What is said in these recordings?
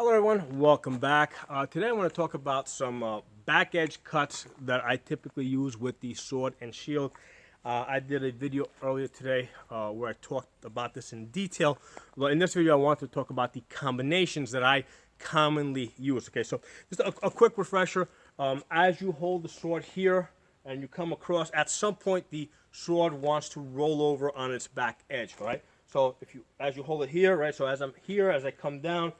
Hello everyone, welcome back. Today I want to talk about some back edge cuts that I typically use with the sword and shield. I did a video earlier today where I talked about this in detail. Well, in this video I want to talk about the combinations that I commonly use. Okay, so just a quick refresher. As you hold the sword here and you come across, at some point the sword wants to roll over on its back edge, right? So as you hold it here, right, so as I'm here, as I come down,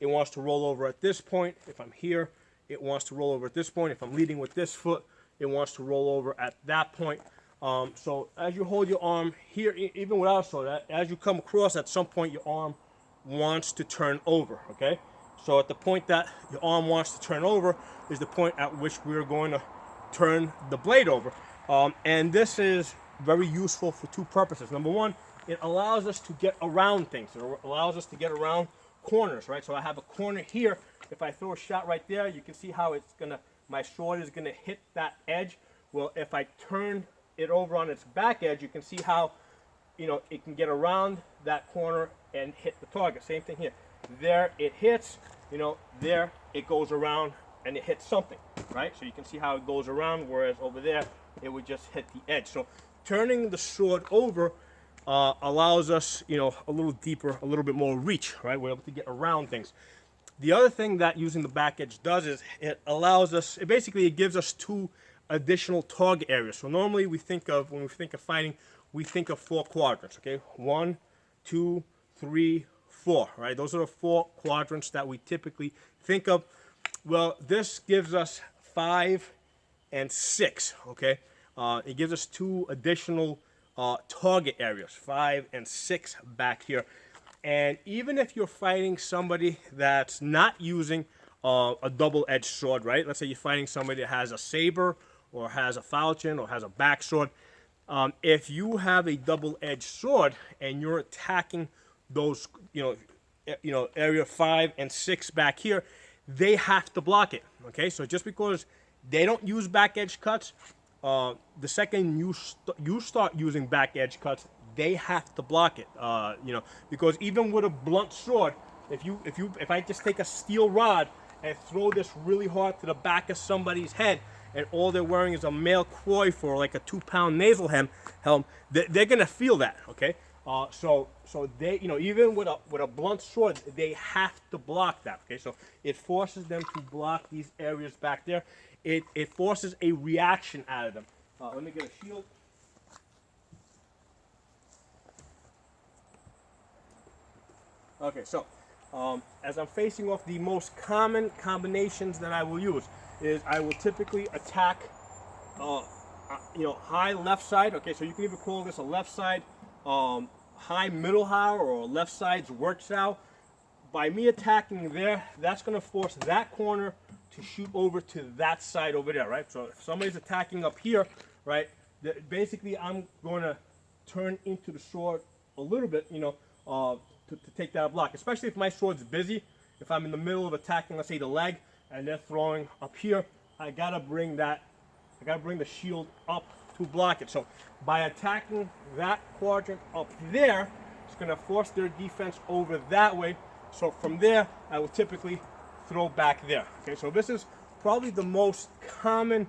it wants to roll over at this point. If I'm here, it wants to roll over at this point. If I'm leading with this foot, it wants to roll over at that point. So as you hold your arm here, even without a sword, as you come across, at some point your arm wants to turn over, okay? So at the point that your arm wants to turn over is the point at which we're going to turn the blade over. And this is very useful for two purposes. Number one, it allows us to get around things. It allows us to get around corners, right? So I have a corner here. If I throw a shot right there, you can see how my sword is gonna hit that edge. Well, if I turn it over on its back edge, you can see how, it can get around that corner and hit the target. Same thing here. There it hits, there it goes around and it hits something, right? So you can see how it goes around, whereas over there, it would just hit the edge. So turning the sword over allows us, a little deeper, a little bit more reach, right? We're able to get around things. The other thing that using the back edge does is it gives us two additional target areas. So normally when we think of fighting, we think of 4 quadrants, okay? 1, 2, 3, 4, right? Those are the 4 quadrants that we typically think of. Well, this gives us 5 and 6, okay? It gives us 2 additional target areas, 5 and 6 back here. And even if you're fighting somebody that's not using a double-edged sword, right? Let's say you're fighting somebody that has a saber or has a falchion or has a back sword. If you have a double-edged sword and you're attacking those, area 5 and 6 back here, they have to block it. Okay, so just because they don't use back edge cuts, the second you start using back edge cuts, they have to block it. Because even with a blunt sword, if I just take a steel rod and throw this really hard to the back of somebody's head, and all they're wearing is a male coif or like a 2-pound nasal helm, they're gonna feel that. Okay, so they, even with a blunt sword, they have to block that. Okay, so it forces them to block these areas back there. It forces a reaction out of them. Let me get a shield. Okay, so as I'm facing off, the most common combinations that I will use is I will typically attack, high left side. Okay, so you can even call this a left side, high middle how, or a left side's work how. By me attacking there, that's going to force that corner to shoot over to that side over there, right? So if somebody's attacking up here, right, basically I'm going to turn into the sword a little bit, to take that block, especially if my sword's busy. If I'm in the middle of attacking, let's say the leg, and they're throwing up here, I gotta bring the shield up to block it. So by attacking that quadrant up there, it's gonna force their defense over that way. So from there, I will typically throw back there. Okay, so this is probably the most common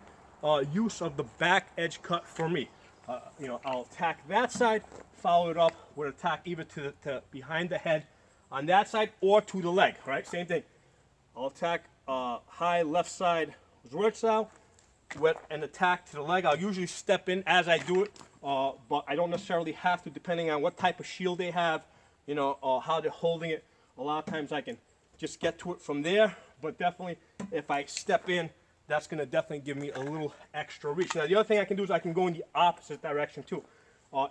use of the back edge cut for me. I'll attack that side, follow it up with attack either to behind the head on that side or to the leg, right? Same thing. I'll attack high left side Zwerchsau with an attack to the leg. I'll usually step in as I do it, but I don't necessarily have to, depending on what type of shield they have, or how they're holding it. A lot of times I can just get to it from there, but definitely if I step in, that's going to definitely give me a little extra reach. Now, the other thing I can do is I can go in the opposite direction too.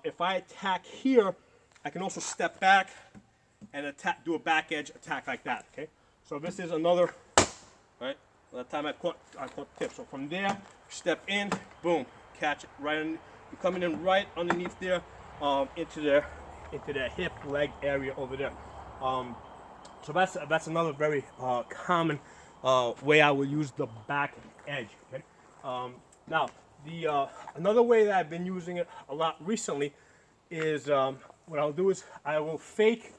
If I attack here, I can also step back and do a back edge attack like that. Okay, so this is another, right? By the time I caught the tip. So from there, step in, boom, catch it right in. You're coming in right underneath there, into their hip leg area over there. So that's another very common way I will use the back edge. Okay. Now another way that I've been using it a lot recently is what I'll do is I will fake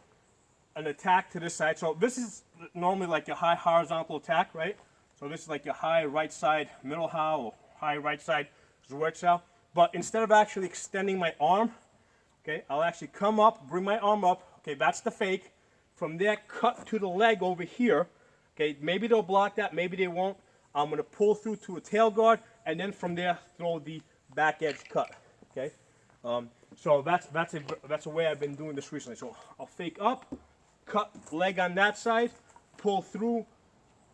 an attack to this side. So this is normally like your high horizontal attack, right? So this is like your high right side middle how or high right side Zwerchsau. But instead of actually extending my arm, okay, I'll actually come up, bring my arm up. Okay, that's the fake. From there, cut to the leg over here. Okay, maybe they'll block that, maybe they won't. I'm going to pull through to a tail guard, and then from there, throw the back edge cut. Okay, so that's a way I've been doing this recently. So I'll fake up, cut leg on that side, pull through,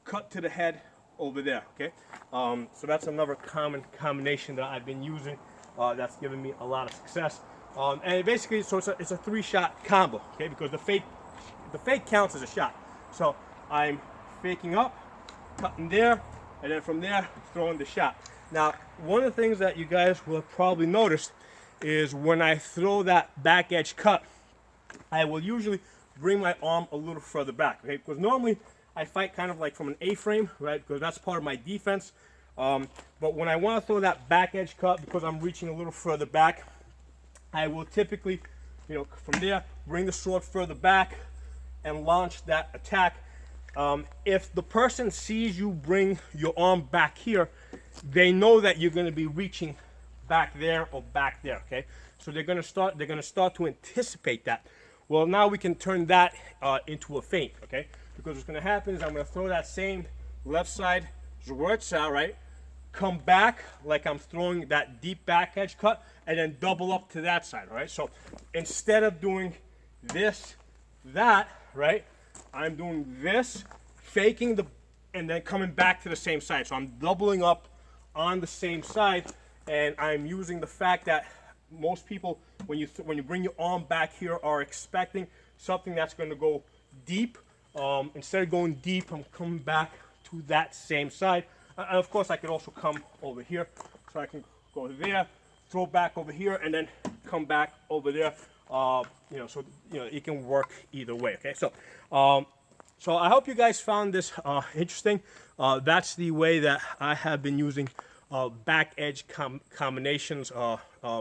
cut to the head over there. Okay, so that's another common combination that I've been using. That's given me a lot of success. And basically, so it's a 3-shot combo. Okay, because the fake counts as a shot. So I'm faking up, cutting there, and then from there, throwing the shot. Now, one of the things that you guys will have probably noticed is when I throw that back edge cut, I will usually bring my arm a little further back, okay? Because normally I fight kind of like from an A-frame, right? Because that's part of my defense. But when I want to throw that back edge cut, because I'm reaching a little further back, I will typically, from there, bring the sword further back and launch that attack. If the person sees you bring your arm back here, they know that you're going to be reaching back there or back there. Okay, so they're going to start to anticipate that. Well, now we can turn that into a feint. Okay, because what's going to happen is I'm going to throw that same left side Zwerchsau, right? Come back like I'm throwing that deep back edge cut, and then double up to that side. All right. So instead of doing this, that, right? I'm doing this, faking and then coming back to the same side. So I'm doubling up on the same side, and I'm using the fact that most people, when you bring your arm back here, are expecting something that's going to go deep. Instead of going deep, I'm coming back to that same side. And of course, I could also come over here, so I can go there, throw back over here, and then come back over there. So it can work either way. Okay, so so I hope you guys found this interesting. That's the way that I have been using back edge combinations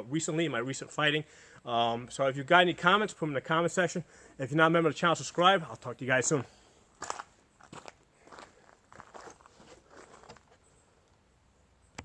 recently in my recent fighting. So if you've got any comments, put them in the comment section. If you're not a member of the channel, subscribe. I'll talk to you guys soon.